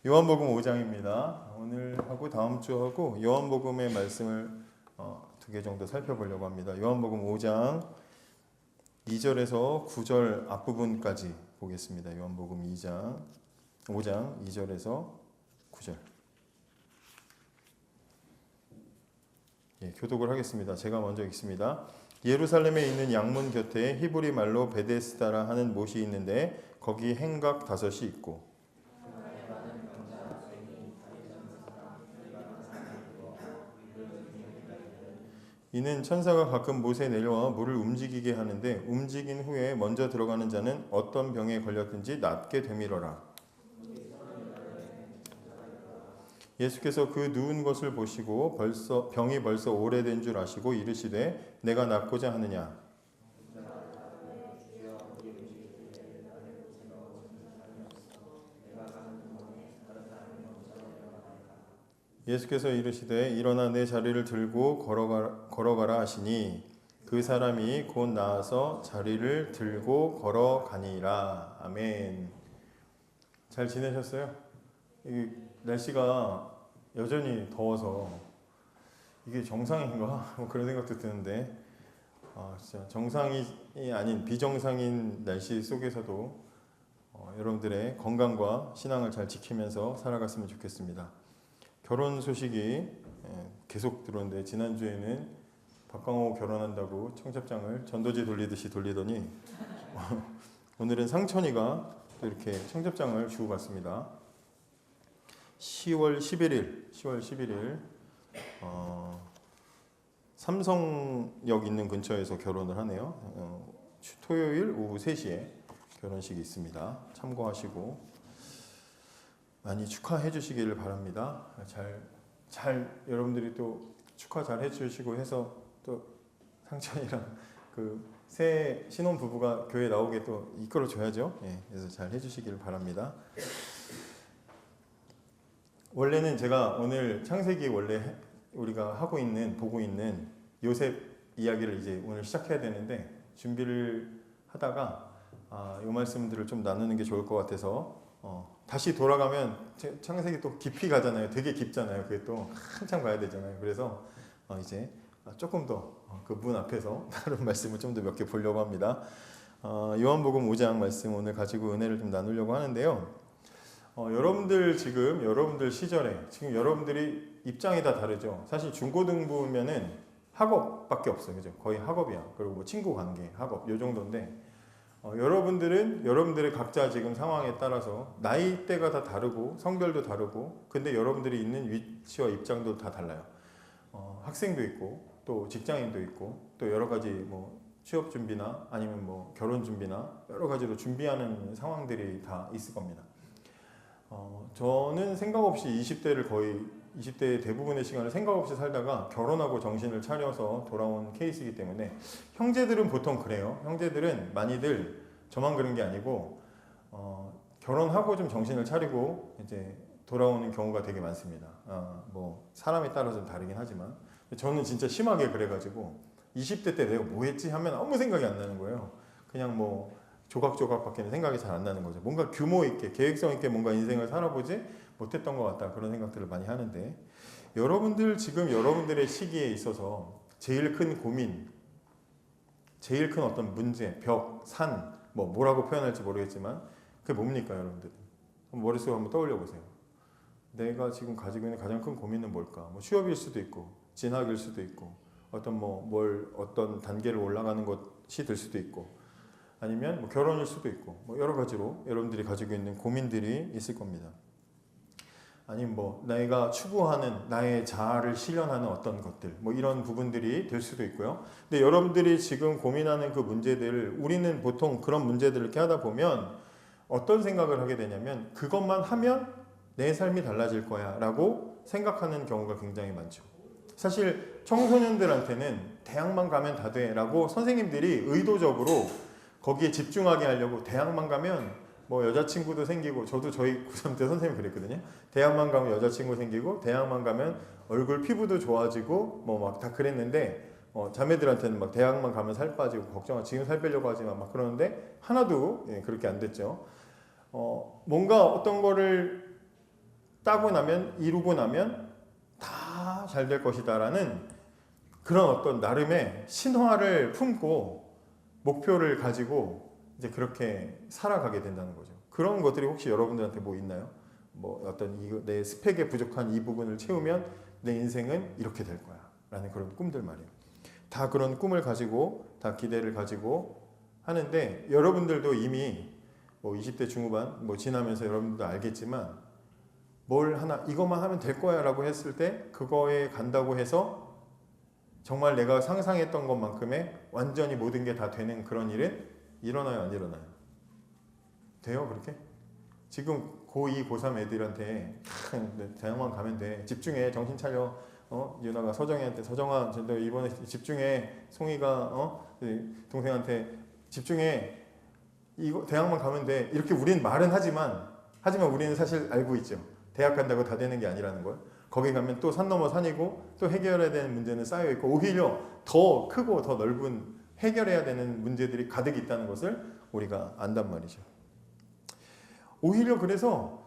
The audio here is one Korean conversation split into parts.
요한복음 5장입니다. 오늘 하고 다음 주 하고 요한복음의 말씀을 두 개 정도 살펴보려고 합니다. 요한복음 5장 2절에서 9절 앞부분까지 보겠습니다. 요한복음 5장 2절에서 9절. 교독을 하겠습니다. 제가 먼저 읽습니다. 예루살렘에 있는 양문 곁에 히브리 말로 베데스다라 하는 못이 있는데 거기 행각 5이 있고 이는 천사가 가끔 못에 내려와 물을 움직이게 하는데 움직인 후에 먼저 들어가는 자는 어떤 병에 걸렸든지 낫게 되밀어라. 예수께서 그 누운 것을 보시고 병이 벌써 오래된 줄 아시고 이르시되 내가 낫고자 하느냐. 예수께서 이르시되 일어나 내 자리를 들고 걸어가라 하시니 그 사람이 곧 나아서 자리를 들고 걸어가니라. 아멘. 잘 지내셨어요? 이 날씨가 여전히 더워서 이게 정상인가? 그런 생각도 드는데 진짜 정상이 아닌 비정상인 날씨 속에서도 여러분들의 건강과 신앙을 잘 지키면서 살아갔으면 좋겠습니다. 결혼 소식이 계속 들어오는데 지난주에는 박광호 결혼한다고 청첩장을 전도지 돌리듯이 돌리더니 오늘은 상천이가 또 이렇게 청첩장을 주고 갔습니다. 10월 11일 삼성역 있는 근처에서 결혼을 하네요. 토요일 오후 3시에 결혼식이 있습니다. 참고하시고 많이 축하해 주시기를 바랍니다. 잘 여러분들이 또 축하 잘 해주시고 해서 또 상천이랑 그 새 신혼 부부가 교회 나오게 또 이끌어 줘야죠. 그래서 잘 해주시기를 바랍니다. 원래는 제가 오늘 창세기 원래 우리가 보고 있는 요셉 이야기를 이제 오늘 시작해야 되는데 준비를 하다가 이 말씀들을 좀 나누는 게 좋을 것 같아서 다시 돌아가면 창세기 또 깊이 가잖아요. 되게 깊잖아요. 그게 또 한참 가야 되잖아요. 그래서 이제 조금 더 그 문 앞에서 다른 말씀을 좀 더 몇 개 보려고 합니다. 요한복음 5장 말씀 오늘 가지고 은혜를 좀 나누려고 하는데요. 여러분들 시절에 지금 여러분들이 입장이 다 다르죠. 사실 중고등부면은 학업밖에 없어요. 그죠? 거의 학업이야. 그리고 뭐 친구 관계, 학업 요 정도인데 여러분들은 여러분들의 각자 지금 상황에 따라서 나이대가 다 다르고 성별도 다르고 근데 여러분들이 있는 위치와 입장도 다 달라요. 학생도 있고 또 직장인도 있고 또 여러 가지 뭐 취업 준비나 아니면 뭐 결혼 준비나 여러 가지로 준비하는 상황들이 다 있을 겁니다. 저는 생각 없이 20대의 대부분의 시간을 생각 없이 살다가 결혼하고 정신을 차려서 돌아온 케이스이기 때문에 형제들은 보통 그래요. 형제들은 많이들 저만 그런 게 아니고 결혼하고 좀 정신을 차리고 이제 돌아오는 경우가 되게 많습니다. 뭐 사람에 따라 좀 다르긴 하지만 저는 진짜 심하게 그래가지고 20대 때 내가 뭐 했지 하면 아무 생각이 안 나는 거예요. 그냥 뭐 조각조각밖에 생각이 잘 안 나는 거죠. 뭔가 규모 있게 계획성 있게 뭔가 인생을 살아보지 못했던 것 같다 그런 생각들을 많이 하는데 여러분들 지금 여러분들의 시기에 있어서 제일 큰 고민, 제일 큰 어떤 문제, 벽, 산 뭐라고 표현할지 모르겠지만 그게 뭡니까 여러분들? 머릿속에 한번 떠올려 보세요. 내가 지금 가지고 있는 가장 큰 고민은 뭘까? 뭐 취업일 수도 있고 진학일 수도 있고 어떤 단계를 올라가는 것이 될 수도 있고 아니면 뭐 결혼일 수도 있고 뭐 여러 가지로 여러분들이 가지고 있는 고민들이 있을 겁니다. 아니면 뭐 내가 추구하는 나의 자아를 실현하는 어떤 것들 뭐 이런 부분들이 될 수도 있고요. 근데 여러분들이 지금 고민하는 그 문제들을 우리는 보통 그런 문제들을 이렇게 하다 보면 어떤 생각을 하게 되냐면 그것만 하면 내 삶이 달라질 거야 라고 생각하는 경우가 굉장히 많죠. 사실 청소년들한테는 대학만 가면 다 돼 라고 선생님들이 의도적으로 거기에 집중하게 하려고 대학만 가면 뭐 여자친구도 생기고 저도 저희 고3 때 선생님 그랬거든요. 대학만 가면 여자친구 생기고 대학만 가면 얼굴 피부도 좋아지고 뭐 막 다 그랬는데 자매들한테는 막 대학만 가면 살 빠지고 걱정하고 지금 살 빼려고 하지만 막 그러는데 하나도 그렇게 안 됐죠. 뭔가 어떤 거를 따고 나면 이루고 나면 다 잘 될 것이다라는 그런 어떤 나름의 신화를 품고 목표를 가지고 이제 그렇게 살아가게 된다는 거죠. 그런 것들이 혹시 여러분들한테 뭐 있나요? 뭐 어떤 내 스펙에 부족한 이 부분을 채우면 내 인생은 이렇게 될 거야 라는 그런 꿈들 말이에요. 다 그런 꿈을 가지고 다 기대를 가지고 하는데 여러분들도 이미 뭐 20대 중후반 뭐 지나면서 여러분들도 알겠지만 뭘 하나 이것만 하면 될 거야 라고 했을 때 그거에 간다고 해서 정말 내가 상상했던 것만큼의 완전히 모든 게 다 되는 그런 일은 일어나요 안 일어나요? 돼요 그렇게? 지금 고2, 고3 애들한테 대학만 가면 돼 집중해 정신 차려 유나가 서정이한테 서정아 너 이번에 집중해 송이가 동생한테 집중해 이거 대학만 가면 돼 이렇게 우리는 말은 하지만 우리는 사실 알고 있죠. 대학 간다고 다 되는 게 아니라는 걸. 거기 가면 또 산 넘어 산이고 또 해결해야 되는 문제는 쌓여 있고 오히려 더 크고 더 넓은 해결해야 되는 문제들이 가득 있다는 것을 우리가 안단 말이죠. 오히려 그래서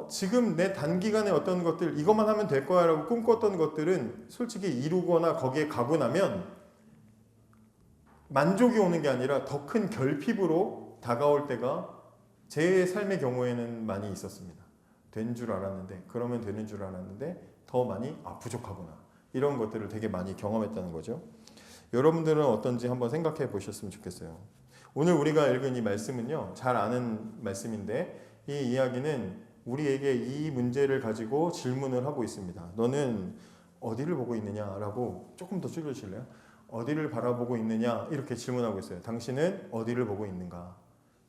지금 내 단기간에 어떤 것들 이것만 하면 될 거야 라고 꿈꿨던 것들은 솔직히 이루거나 거기에 가고 나면 만족이 오는 게 아니라 더 큰 결핍으로 다가올 때가 제 삶의 경우에는 많이 있었습니다. 된 줄 알았는데 그러면 되는 줄 알았는데 더 많이 부족하구나 이런 것들을 되게 많이 경험했다는 거죠. 여러분들은 어떤지 한번 생각해 보셨으면 좋겠어요. 오늘 우리가 읽은 이 말씀은요 잘 아는 말씀인데 이 이야기는 우리에게 이 문제를 가지고 질문을 하고 있습니다. 너는 어디를 보고 있느냐라고 조금 더 줄여주실래요? 어디를 바라보고 있느냐 이렇게 질문하고 있어요. 당신은 어디를 보고 있는가?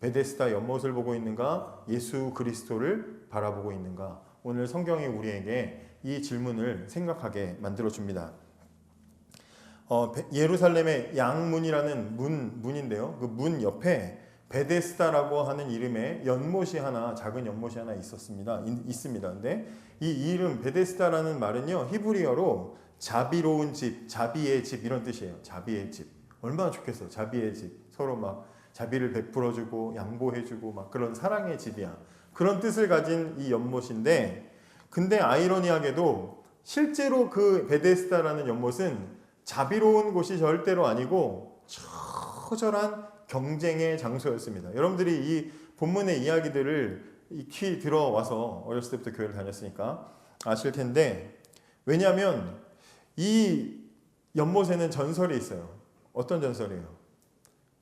베데스다 연못을 보고 있는가? 예수 그리스도를 바라보고 있는가? 오늘 성경이 우리에게 이 질문을 생각하게 만들어줍니다. 예루살렘의 양문이라는 문인데요. 그 문 옆에 베데스다라고 하는 이름의 연못이 하나, 작은 연못이 하나 있습니다. 근데 이 이름 베데스다라는 말은요, 히브리어로 자비로운 집, 자비의 집 이런 뜻이에요. 자비의 집. 얼마나 좋겠어. 자비의 집. 서로 막 자비를 베풀어주고 양보해주고 막 그런 사랑의 집이야. 그런 뜻을 가진 이 연못인데, 근데 아이러니하게도 실제로 그 베데스다라는 연못은 자비로운 곳이 절대로 아니고 처절한 경쟁의 장소였습니다. 여러분들이 이 본문의 이야기들을 익히 들어와서 어렸을 때부터 교회를 다녔으니까 아실 텐데, 왜냐하면 이 연못에는 전설이 있어요. 어떤 전설이에요?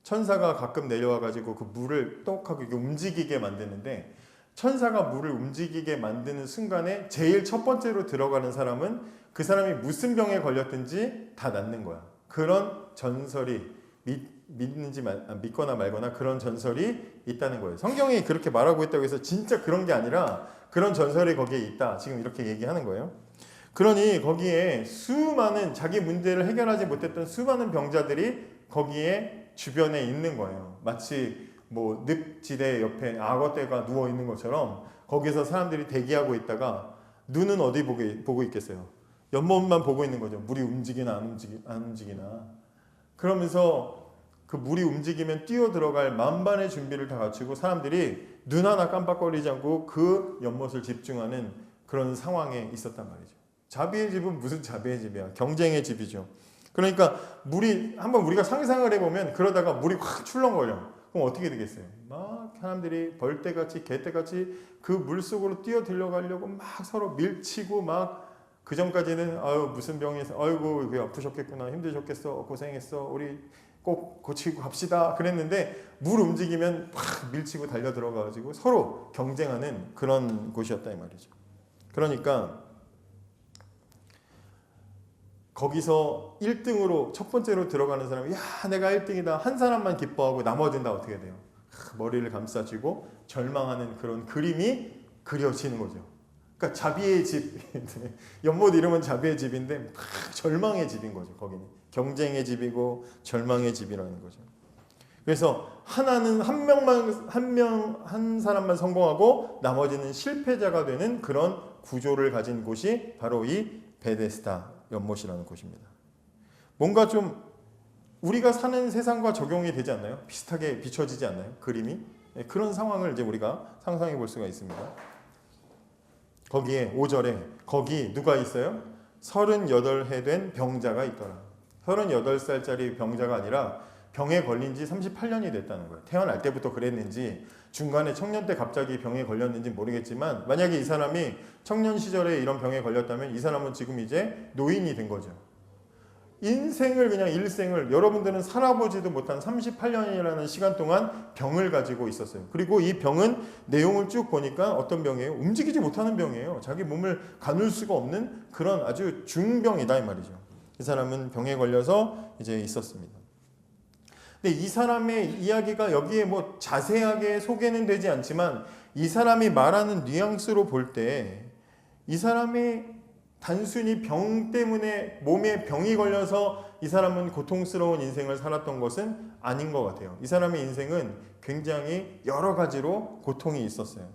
천사가 가끔 내려와가지고 그 물을 똑하게 움직이게 만드는데, 천사가 물을 움직이게 만드는 순간에 제일 첫 번째로 들어가는 사람은 그 사람이 무슨 병에 걸렸든지 다 낫는 거야. 그런 전설이 믿거나 말거나 그런 전설이 있다는 거예요. 성경이 그렇게 말하고 있다고 해서 진짜 그런 게 아니라 그런 전설이 거기에 있다. 지금 이렇게 얘기하는 거예요. 그러니 거기에 수많은 자기 문제를 해결하지 못했던 수많은 병자들이 거기에 주변에 있는 거예요. 마치 뭐 늪지대 옆에 악어떼가 누워 있는 것처럼 거기서 사람들이 대기하고 있다가 눈은 어디 보고 있겠어요? 연못만 보고 있는 거죠. 물이 움직이나 안 움직이나. 그러면서 그 물이 움직이면 뛰어 들어갈 만반의 준비를 다 갖추고 사람들이 눈 하나 깜빡거리지 않고 그 연못을 집중하는 그런 상황에 있었단 말이죠. 자비의 집은 무슨 자비의 집이야? 경쟁의 집이죠. 그러니까 물이 한번 우리가 상상을 해보면 그러다가 물이 확 출렁거려. 그럼 어떻게 되겠어요? 막 사람들이 벌떼같이 개떼같이 그 물속으로 뛰어 들어가려고 막 서로 밀치고 막 그 전까지는 아유 무슨 병에서 아이고 왜 아프셨겠구나 힘드셨겠어 고생했어 우리 꼭 고치고 갑시다 그랬는데 물 움직이면 확 밀치고 달려 들어가가지고 서로 경쟁하는 그런 곳이었다 이 말이죠. 그러니까 거기서 1등으로 첫 번째로 들어가는 사람이 야 내가 1등이다 한 사람만 기뻐하고 나머지는 다 어떻게 돼요? 머리를 감싸쥐고 절망하는 그런 그림이 그려지는 거죠. 그러니까 자비의 집, 연못 이름은 자비의 집인데 절망의 집인 거죠. 거기는 경쟁의 집이고 절망의 집이라는 거죠. 그래서 하나는 한 사람만 성공하고 나머지는 실패자가 되는 그런 구조를 가진 곳이 바로 이 베데스다 연못이라는 곳입니다. 뭔가 좀 우리가 사는 세상과 적용이 되지 않나요? 비슷하게 비춰지지 않나요? 그림이? 그런 상황을 이제 우리가 상상해 볼 수가 있습니다. 거기에 5절에 거기 누가 있어요? 38해 된 병자가 있더라. 38살짜리 병자가 아니라 병에 걸린 지 38년이 됐다는 거예요. 태어날 때부터 그랬는지 중간에 청년 때 갑자기 병에 걸렸는지 모르겠지만 만약에 이 사람이 청년 시절에 이런 병에 걸렸다면 이 사람은 지금 이제 노인이 된 거죠. 인생을 그냥 일생을 여러분들은 살아보지도 못한 38년이라는 시간 동안 병을 가지고 있었어요. 그리고 이 병은 내용을 쭉 보니까 어떤 병이에요? 움직이지 못하는 병이에요. 자기 몸을 가눌 수가 없는 그런 아주 중병이다 이 말이죠. 이 사람은 병에 걸려서 이제 있었습니다. 근데 이 사람의 이야기가 여기에 뭐 자세하게 소개는 되지 않지만 이 사람이 말하는 뉘앙스로 볼 때 이 사람이 단순히 병 때문에 몸에 병이 걸려서 이 사람은 고통스러운 인생을 살았던 것은 아닌 것 같아요. 이 사람의 인생은 굉장히 여러 가지로 고통이 있었어요.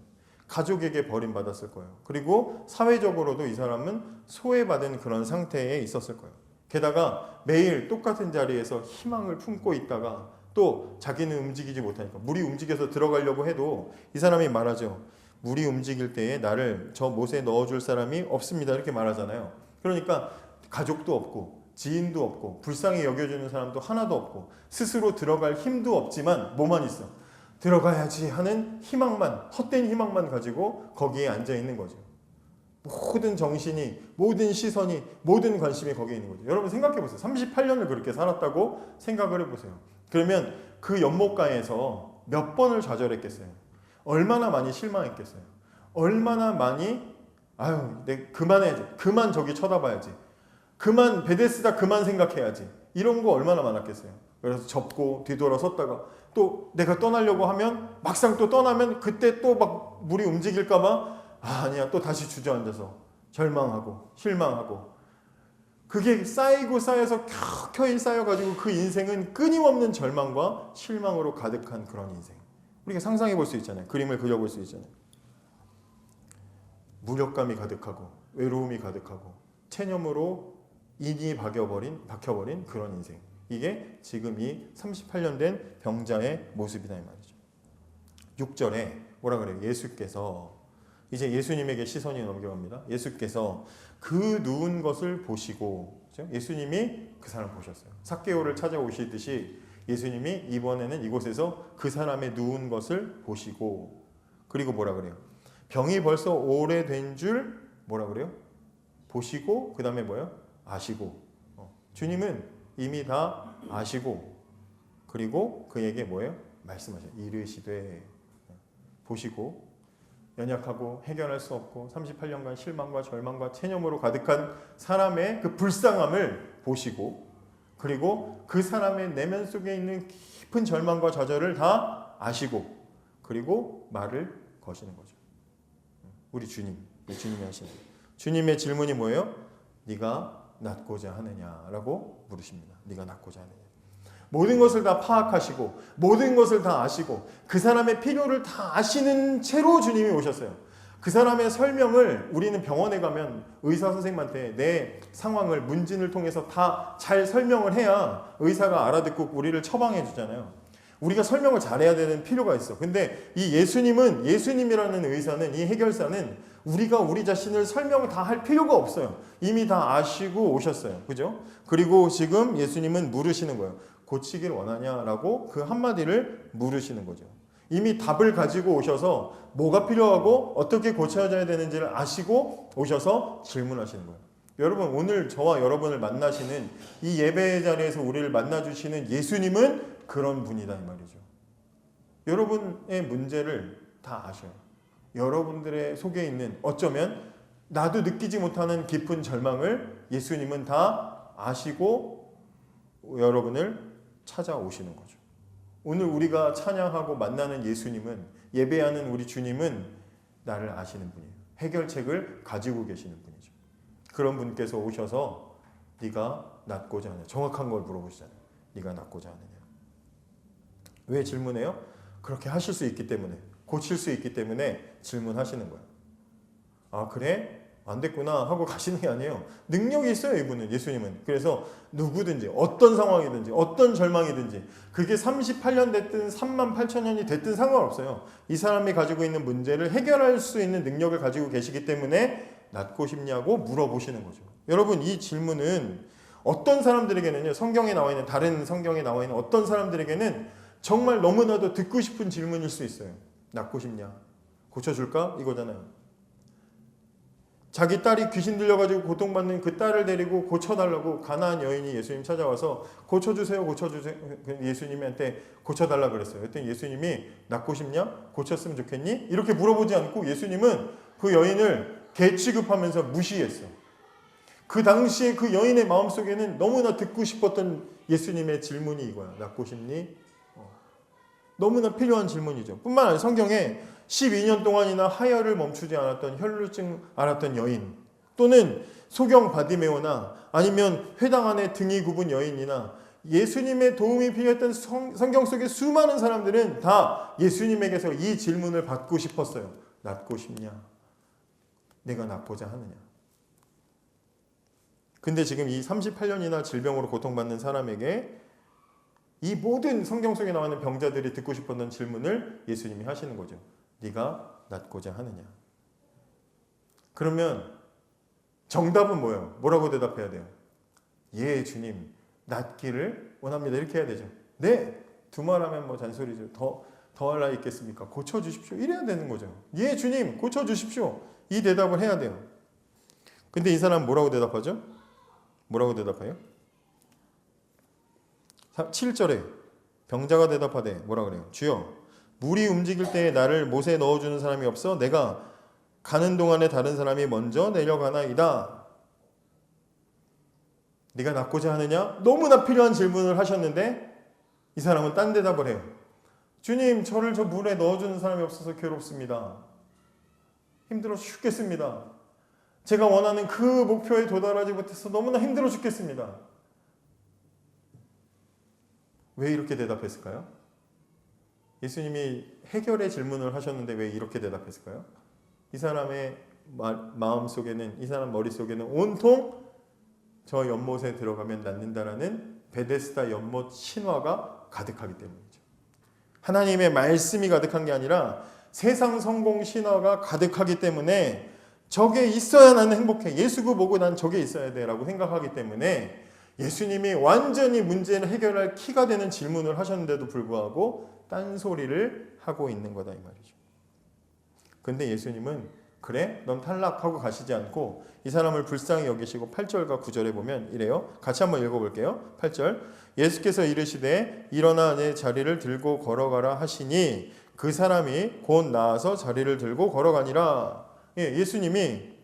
가족에게 버림받았을 거예요. 그리고 사회적으로도 이 사람은 소외받은 그런 상태에 있었을 거예요. 게다가 매일 똑같은 자리에서 희망을 품고 있다가 또 자기는 움직이지 못하니까 물이 움직여서 들어가려고 해도 이 사람이 말하죠. 물이 움직일 때에 나를 저 못에 넣어줄 사람이 없습니다. 이렇게 말하잖아요. 그러니까 가족도 없고 지인도 없고 불쌍히 여겨주는 사람도 하나도 없고 스스로 들어갈 힘도 없지만 뭐만 있어? 들어가야지 하는 희망만, 헛된 희망만 가지고 거기에 앉아 있는 거죠. 모든 정신이, 모든 시선이, 모든 관심이 거기에 있는 거죠. 여러분 생각해 보세요. 38년을 그렇게 살았다고 생각을 해보세요. 그러면 그 연못가에서 몇 번을 좌절했겠어요. 얼마나 많이 실망했겠어요. 얼마나 많이 아유, 내 그만해야지. 그만 저기 쳐다봐야지. 그만 베데스다 그만 생각해야지. 이런 거 얼마나 많았겠어요. 그래서 접고 뒤돌아섰다가 또 내가 떠나려고 하면 막상 또 떠나면 그때 또 막 물이 움직일까 봐 아니야 또 다시 주저앉아서 절망하고 실망하고 그게 쌓이고 쌓여서 켜켜이 쌓여가지고 그 인생은 끊임없는 절망과 실망으로 가득한 그런 인생. 우리가 상상해 볼 수 있잖아요. 그림을 그려볼 수 있잖아요. 무력감이 가득하고 외로움이 가득하고 체념으로 인이 박혀버린 그런 인생. 이게 지금 이 38년 된 병자의 모습이다 이 말이죠. 6절에 뭐라 그래요? 예수께서 이제 예수님에게 시선이 넘겨갑니다. 예수께서 그 누운 것을 보시고 그렇죠? 예수님이 그 사람 보셨어요. 삭개오를 찾아오시듯이 예수님이 이번에는 이곳에서 그 사람의 누운 것을 보시고 그리고 뭐라 그래요? 병이 벌써 오래된 줄 뭐라 그래요? 보시고 그 다음에 뭐예요? 아시고 주님은 이미 다 아시고 그리고 그에게 뭐예요? 말씀하셔요. 이르시되 보시고 연약하고 해결할 수 없고 38년간 실망과 절망과 체념으로 가득한 사람의 그 불쌍함을 보시고 그리고 그 사람의 내면 속에 있는 깊은 절망과 좌절을 다 아시고 그리고 말을 거시는 거죠. 우리 주님이 하시는 거예요. 주님의 질문이 뭐예요? 네가 낫고자 하느냐라고 물으십니다. 네가 낫고자 하느냐. 모든 것을 다 파악하시고 모든 것을 다 아시고 그 사람의 필요를 다 아시는 채로 주님이 오셨어요. 그 사람의 설명을 우리는 병원에 가면 의사 선생님한테 내 상황을 문진을 통해서 다 잘 설명을 해야 의사가 알아듣고 우리를 처방해 주잖아요. 우리가 설명을 잘해야 되는 필요가 있어. 근데 이 예수님이라는 의사는 이 해결사는 우리가 우리 자신을 설명을 다 할 필요가 없어요. 이미 다 아시고 오셨어요. 그죠? 그리고 지금 예수님은 물으시는 거예요. 고치길 원하냐라고 그 한마디를 물으시는 거죠. 이미 답을 가지고 오셔서 뭐가 필요하고 어떻게 고쳐져야 되는지를 아시고 오셔서 질문하시는 거예요. 여러분 오늘 저와 여러분을 만나시는 이 예배의 자리에서 우리를 만나주시는 예수님은 그런 분이다 이 말이죠. 여러분의 문제를 다 아셔요. 여러분들의 속에 있는 어쩌면 나도 느끼지 못하는 깊은 절망을 예수님은 다 아시고 여러분을 찾아오시는 거죠. 오늘 우리가 찬양하고 만나는 예수님은 예배하는 우리 주님은 나를 아시는 분이에요. 해결책을 가지고 계시는 분이죠. 그런 분께서 오셔서 네가 낫고자 하느냐 정확한 걸 물어보시잖아요. 네가 낫고자 하느냐. 왜 질문해요? 그렇게 하실 수 있기 때문에 고칠 수 있기 때문에 질문하시는 거예요. 아 그래? 안 됐구나 하고 가시는 게 아니에요. 능력이 있어요, 이분은. 예수님은. 그래서 누구든지 어떤 상황이든지 어떤 절망이든지 그게 38년 됐든 3만 8천 년이 됐든 상관없어요. 이 사람이 가지고 있는 문제를 해결할 수 있는 능력을 가지고 계시기 때문에 낫고 싶냐고 물어보시는 거죠. 여러분, 이 질문은 어떤 사람들에게는요, 성경에 나와 있는, 다른 성경에 나와 있는 어떤 사람들에게는 정말 너무나도 듣고 싶은 질문일 수 있어요. 낫고 싶냐? 고쳐줄까? 이거잖아요. 자기 딸이 귀신 들려가지고 고통받는 그 딸을 데리고 고쳐달라고 가나안 여인이 예수님 찾아와서 고쳐주세요, 고쳐주세요. 예수님한테 고쳐달라 그랬어요. 그랬더니 예수님이 낫고 싶냐? 고쳤으면 좋겠니? 이렇게 물어보지 않고 예수님은 그 여인을 개 취급하면서 무시했어. 그 당시에 그 여인의 마음속에는 너무나 듣고 싶었던 예수님의 질문이 이거야. 낫고 싶니? 너무나 필요한 질문이죠. 뿐만 아니라 성경에 12년 동안이나 하혈을 멈추지 않았던 혈루증 앓았던 여인, 또는 소경 바디메오나 아니면 회당 안에 등이 굽은 여인이나 예수님의 도움이 필요했던 성경 속의 수많은 사람들은 다 예수님에게서 이 질문을 받고 싶었어요. 낫고 싶냐? 내가 낫고자 하느냐? 근데 지금 이 38년이나 질병으로 고통받는 사람에게 이 모든 성경 속에 나와 있는 병자들이 듣고 싶었던 질문을 예수님이 하시는 거죠. 네가 낫고자 하느냐? 그러면 정답은 뭐예요? 뭐라고 대답해야 돼요? 예, 주님, 낫기를 원합니다. 이렇게 해야 되죠. 네, 두말하면 뭐 잔소리죠. 더할 나위 있겠습니까? 고쳐주십시오. 이래야 되는 거죠. 예, 주님, 고쳐주십시오. 이 대답을 해야 돼요. 근데 이 사람은 뭐라고 대답하죠? 뭐라고 대답해요? 7절에 병자가 대답하되 뭐라 그래요? 주여, 물이 움직일 때에 나를 못에 넣어주는 사람이 없어 내가 가는 동안에 다른 사람이 먼저 내려가나이다. 네가 낫고자 하느냐? 너무나 필요한 질문을 하셨는데 이 사람은 딴 대답을 해요. 주님, 저를 저 물에 넣어주는 사람이 없어서 괴롭습니다. 힘들어 죽겠습니다. 제가 원하는 그 목표에 도달하지 못해서 너무나 힘들어 죽겠습니다. 왜 이렇게 대답했을까요? 예수님이 해결의 질문을 하셨는데 왜 이렇게 대답했을까요? 이 사람의 마음속에는, 이 사람 머릿속에는 온통 저 연못에 들어가면 낫는다라는 베데스다 연못 신화가 가득하기 때문이죠. 하나님의 말씀이 가득한 게 아니라 세상 성공 신화가 가득하기 때문에 저게 있어야 나는 행복해. 예수고 보고 난 저게 있어야 돼 라고 생각하기 때문에 예수님이 완전히 문제를 해결할 키가 되는 질문을 하셨는데도 불구하고 딴소리를 하고 있는 거다 이 말이죠. 근데 예수님은 그래? 넌 탈락하고 가시지 않고 이 사람을 불쌍히 여기시고 8절과 9절에 보면 이래요. 같이 한번 읽어볼게요. 8절, 예수께서 이르시되 일어나 내 자리를 들고 걸어가라 하시니 그 사람이 곧 나아서 자리를 들고 걸어가니라. 예수님이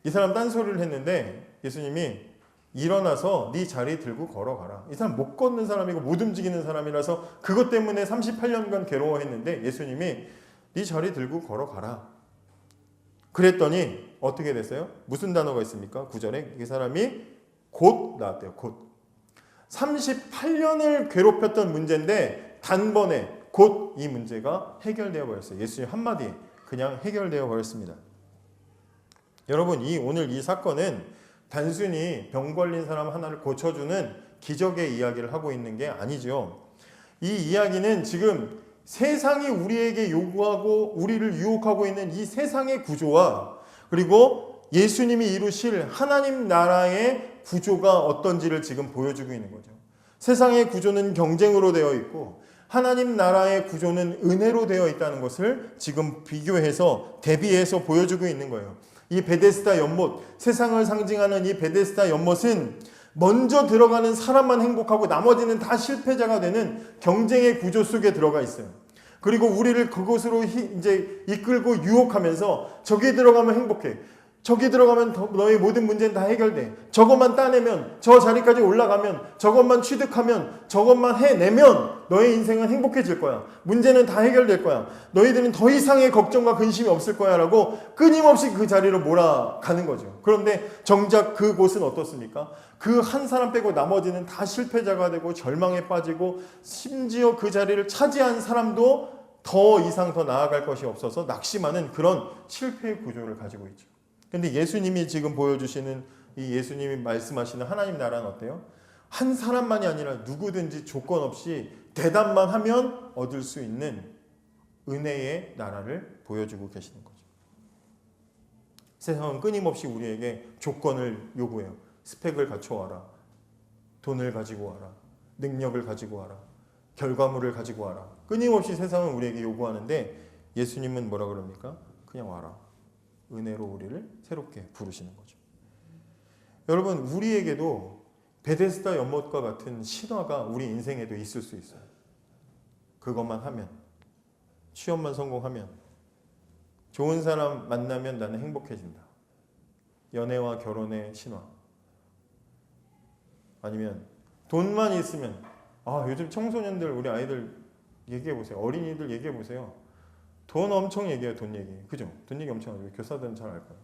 이 사람 딴소리를 했는데 예수님이 일어나서 네 자리 들고 걸어가라. 이 사람 못 걷는 사람이고 못 움직이는 사람이라서 그것 때문에 38년간 괴로워했는데 예수님이 네 자리 들고 걸어가라. 그랬더니 어떻게 됐어요? 무슨 단어가 있습니까? 9절에 이 사람이 곧 나왔대요. 곧. 38년을 괴롭혔던 문제인데 단번에 곧 이 문제가 해결되어 버렸어요. 예수님 한마디에 그냥 해결되어 버렸습니다. 여러분, 오늘 이 사건은 단순히 병 걸린 사람 하나를 고쳐주는 기적의 이야기를 하고 있는 게 아니죠. 이 이야기는 지금 세상이 우리에게 요구하고 우리를 유혹하고 있는 이 세상의 구조와 그리고 예수님이 이루실 하나님 나라의 구조가 어떤지를 지금 보여주고 있는 거죠. 세상의 구조는 경쟁으로 되어 있고 하나님 나라의 구조는 은혜로 되어 있다는 것을 지금 비교해서 대비해서 보여주고 있는 거예요. 이 베데스다 연못, 세상을 상징하는 이 베데스다 연못은 먼저 들어가는 사람만 행복하고 나머지는 다 실패자가 되는 경쟁의 구조 속에 들어가 있어요. 그리고 우리를 그곳으로 이제 이끌고 유혹하면서 저기 들어가면 행복해. 저기 들어가면 너의 모든 문제는 다 해결돼. 저것만 따내면, 저 자리까지 올라가면, 저것만 취득하면, 저것만 해내면 너의 인생은 행복해질 거야. 문제는 다 해결될 거야. 너희들은 더 이상의 걱정과 근심이 없을 거야 라고 끊임없이 그 자리로 몰아가는 거죠. 그런데 정작 그곳은 어떻습니까? 그 한 사람 빼고 나머지는 다 실패자가 되고 절망에 빠지고 심지어 그 자리를 차지한 사람도 더 이상 더 나아갈 것이 없어서 낙심하는 그런 실패의 구조를 가지고 있죠. 근데 예수님이 지금 보여주시는 이 예수님이 말씀하시는 하나님 나라는 어때요? 한 사람만이 아니라 누구든지 조건 없이 대답만 하면 얻을 수 있는 은혜의 나라를 보여주고 계시는 거죠. 세상은 끊임없이 우리에게 조건을 요구해요. 스펙을 갖춰와라. 돈을 가지고 와라. 능력을 가지고 와라. 결과물을 가지고 와라. 끊임없이 세상은 우리에게 요구하는데 예수님은 뭐라 그럽니까? 그냥 와라. 은혜로 우리를 새롭게 부르시는 거죠. 여러분, 우리에게도 베데스다 연못과 같은 신화가 우리 인생에도 있을 수 있어요. 그것만 하면, 취업만 성공하면, 좋은 사람 만나면 나는 행복해진다. 연애와 결혼의 신화. 아니면 돈만 있으면, 요즘 청소년들, 우리 아이들 얘기해보세요. 어린이들 얘기해보세요. 돈 엄청 얘기해요. 돈 얘기. 그죠? 돈 얘기 엄청 하죠. 교사들은 잘 알까요?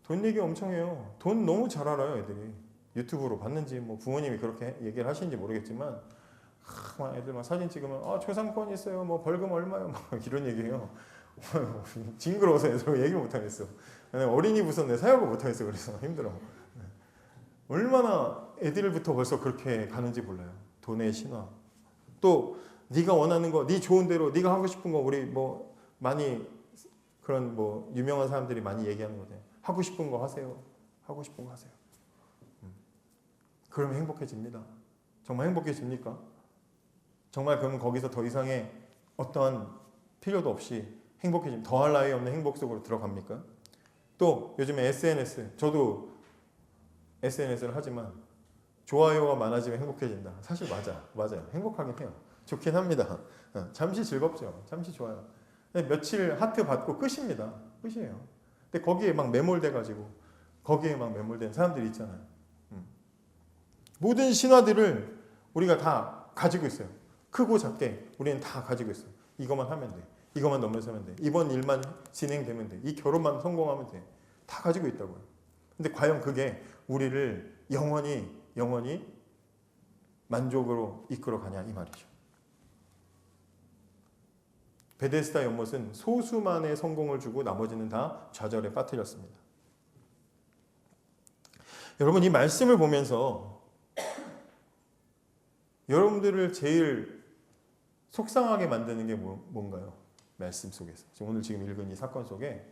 돈 얘기 엄청 해요. 돈 너무 잘 알아요, 애들이. 유튜브로 봤는지 뭐 부모님이 그렇게 얘기를 하시는지 모르겠지만 막 애들 막 사진 찍으면 초상권 있어요. 뭐 벌금 얼마요? 막 이런 얘기해요. 징그러워서 애들 얘기 못 하겠어. 어린이 무서운 내 사역을 못 하겠어. 그래서 힘들어. 얼마나 애들부터 벌써 그렇게 가는지 몰라요. 돈의 신화. 또 네가 원하는 거, 네 좋은 대로 네가 하고 싶은 거 우리 뭐 많이 그런 뭐 유명한 사람들이 많이 얘기하는 거죠. 하고 싶은 거 하세요. 하고 싶은 거 하세요. 그러면 행복해집니다. 정말 행복해집니까? 정말 그러면 거기서 더 이상의 어떠한 필요도 없이 행복해집니다. 더할 나위 없는 행복 속으로 들어갑니까? 또 요즘에 SNS, 저도 SNS를 하지만 좋아요가 많아지면 행복해진다. 사실 맞아요. 행복하긴 해요. 좋긴 합니다. 잠시 즐겁죠. 잠시 좋아요. 며칠 하트 받고 끝입니다. 끝이에요. 근데 거기에 막 매몰돼가지고 거기에 막 매몰된 사람들이 있잖아요. 모든 신화들을 우리가 다 가지고 있어요. 크고 작게 우리는 다 가지고 있어요. 이것만 하면 돼. 이것만 넘어서면 돼. 이번 일만 진행되면 돼. 이 결혼만 성공하면 돼. 다 가지고 있다고요. 근데 과연 그게 우리를 영원히 만족으로 이끌어 가냐 이 말이죠. 베데스다 연못은 소수만의 성공을 주고 나머지는 다 좌절에 빠뜨렸습니다. 여러분, 이 말씀을 보면서 여러분들을 제일 속상하게 만드는 게 뭔가요? 말씀 속에서. 오늘 지금 읽은 이 사건 속에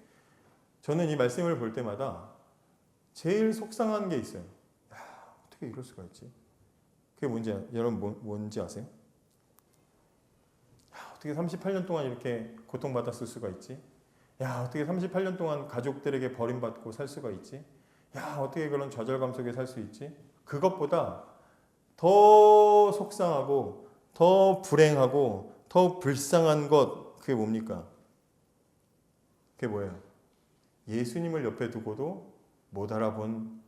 저는 이 말씀을 볼 때마다 제일 속상한 게 있어요. 어떻게 이럴 수가 있지? 그게 여러분 뭔지 아세요? 어떻게 38년 동안 이렇게 고통받았을 수가 있지? 어떻게 38년 동안 가족들에게 버림받고 살 수가 있지? 어떻게 그런 좌절감 속에 살 수 있지? 그것보다 더 속상하고 더 불행하고 더 불쌍한 것, 그게 뭡니까? 그게 뭐예요? 예수님을 옆에 두고도 못 알아본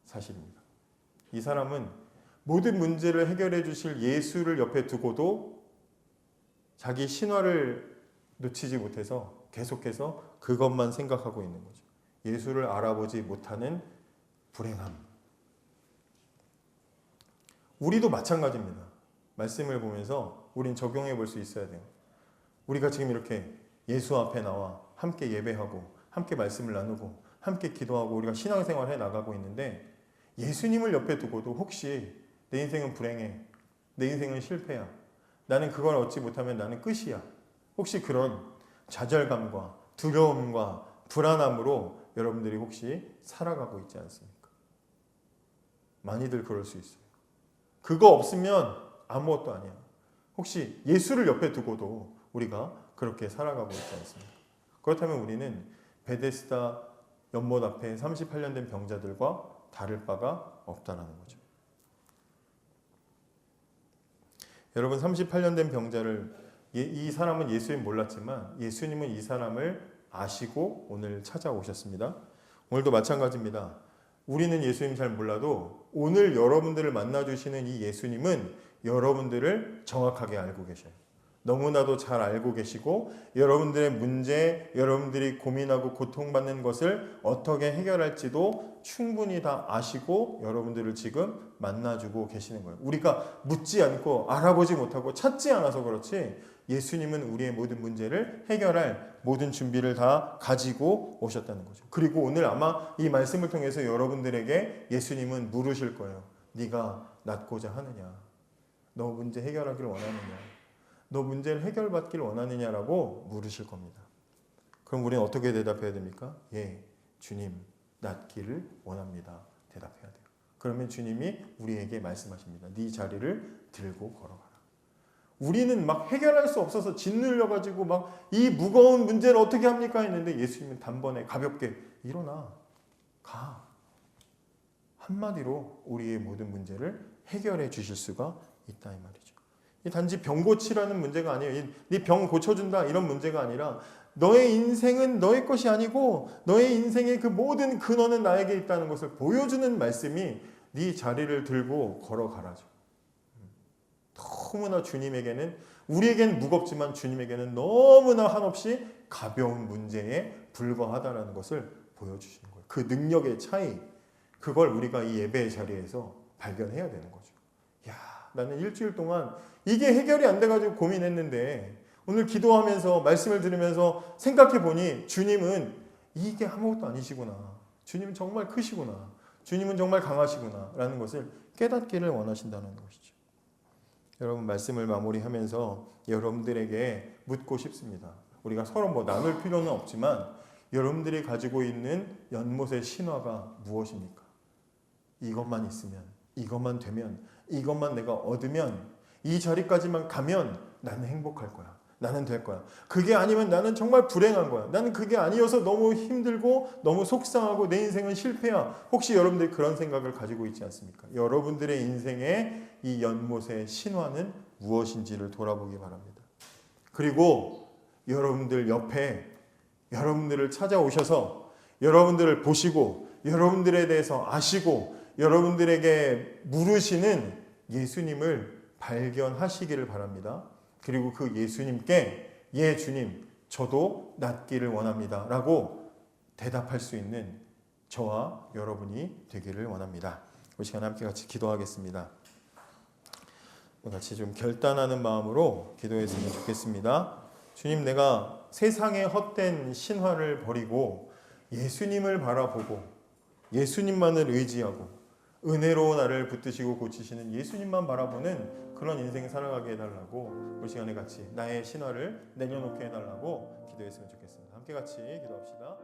사실입니다. 이 사람은 모든 문제를 해결해 주실 예수를 옆에 두고도 자기 신화를 놓치지 못해서 계속해서 그것만 생각하고 있는 거죠. 예수를 알아보지 못하는 불행함. 우리도 마찬가지입니다. 말씀을 보면서 우린 적용해 볼 수 있어야 돼요. 우리가 지금 이렇게 예수 앞에 나와 함께 예배하고 함께 말씀을 나누고 함께 기도하고 우리가 신앙생활 해 나가고 있는데 예수님을 옆에 두고도 혹시 내 인생은 불행해, 내 인생은 실패야, 나는 그걸 얻지 못하면 나는 끝이야, 혹시 그런 좌절감과 두려움과 불안함으로 여러분들이 혹시 살아가고 있지 않습니까? 많이들 그럴 수 있어요. 그거 없으면 아무것도 아니야. 혹시 예수를 옆에 두고도 우리가 그렇게 살아가고 있지 않습니까? 그렇다면 우리는 베데스다 연못 앞에 38년 된 병자들과 다를 바가 없다라는 거죠. 여러분, 38년 된 병자를, 이 사람은 예수님 몰랐지만 예수님은 이 사람을 아시고 오늘 찾아오셨습니다. 오늘도 마찬가지입니다. 우리는 예수님 잘 몰라도 오늘 여러분들을 만나주시는 이 예수님은 여러분들을 정확하게 알고 계셔요. 너무나도 잘 알고 계시고 여러분들의 문제, 여러분들이 고민하고 고통받는 것을 어떻게 해결할지도 충분히 다 아시고 여러분들을 지금 만나주고 계시는 거예요. 우리가 묻지 않고 알아보지 못하고 찾지 않아서 그렇지 예수님은 우리의 모든 문제를 해결할 모든 준비를 다 가지고 오셨다는 거죠. 그리고 오늘 아마 이 말씀을 통해서 여러분들에게 예수님은 물으실 거예요. 네가 낫고자 하느냐? 너 문제 해결하기를 원하느냐? 너 문제를 해결받기를 원하느냐라고 물으실 겁니다. 그럼 우리는 어떻게 대답해야 됩니까? 예, 주님, 낫기를 원합니다. 대답해야 돼요. 그러면 주님이 우리에게 말씀하십니다. 네 자리를 들고 걸어가라. 우리는 막 해결할 수 없어서 짓눌려 가지고 막 이 무거운 문제를 어떻게 합니까 했는데 예수님은 단번에 가볍게 일어나 가. 한마디로 우리의 모든 문제를 해결해 주실 수가 있다 이 말이죠. 이 단지 병 고치라는 문제가 아니에요. 네 병 고쳐준다 이런 문제가 아니라 너의 인생은 너의 것이 아니고 너의 인생의 그 모든 근원은 나에게 있다는 것을 보여주는 말씀이 네 자리를 들고 걸어가라죠. 너무나 주님에게는 우리에게는 무겁지만 주님에게는 너무나 한없이 가벼운 문제에 불과하다는 것을 보여주시는 거예요. 그 능력의 차이 그걸 우리가 이 예배의 자리에서 발견해야 되는 거죠. 야, 나는 일주일 동안 이게 해결이 안 돼가지고 고민했는데 오늘 기도하면서 말씀을 들으면서 생각해 보니 주님은 이게 아무것도 아니시구나. 주님은 정말 크시구나. 주님은 정말 강하시구나 라는 것을 깨닫기를 원하신다는 것이죠. 여러분 말씀을 마무리하면서 여러분들에게 묻고 싶습니다. 우리가 서로 뭐 나눌 필요는 없지만 여러분들이 가지고 있는 연못의 신화가 무엇입니까? 이것만 있으면, 이것만 되면, 이것만 내가 얻으면, 이 자리까지만 가면 나는 행복할 거야. 나는 될 거야. 그게 아니면 나는 정말 불행한 거야. 나는 그게 아니어서 너무 힘들고 너무 속상하고 내 인생은 실패야. 혹시 여러분들이 그런 생각을 가지고 있지 않습니까? 여러분들의 인생의 이 연못의 신화는 무엇인지를 돌아보기 바랍니다. 그리고 여러분들 옆에 여러분들을 찾아오셔서 여러분들을 보시고 여러분들에 대해서 아시고 여러분들에게 물으시는 예수님을 발견하시기를 바랍니다. 그리고 그 예수님께 예 주님 저도 낫기를 원합니다 라고 대답할 수 있는 저와 여러분이 되기를 원합니다. 이 시간 함께 같이 기도하겠습니다. 같이 좀 결단하는 마음으로 기도했으면 좋겠습니다. 주님 내가 세상의 헛된 신화를 버리고 예수님을 바라보고 예수님만을 의지하고 은혜로 나를 붙드시고 고치시는 예수님만 바라보는 그런 인생 살아가게 해달라고 이 시간에 같이 나의 신화를 내려놓게 해달라고 기도했으면 좋겠습니다. 함께 같이 기도합시다.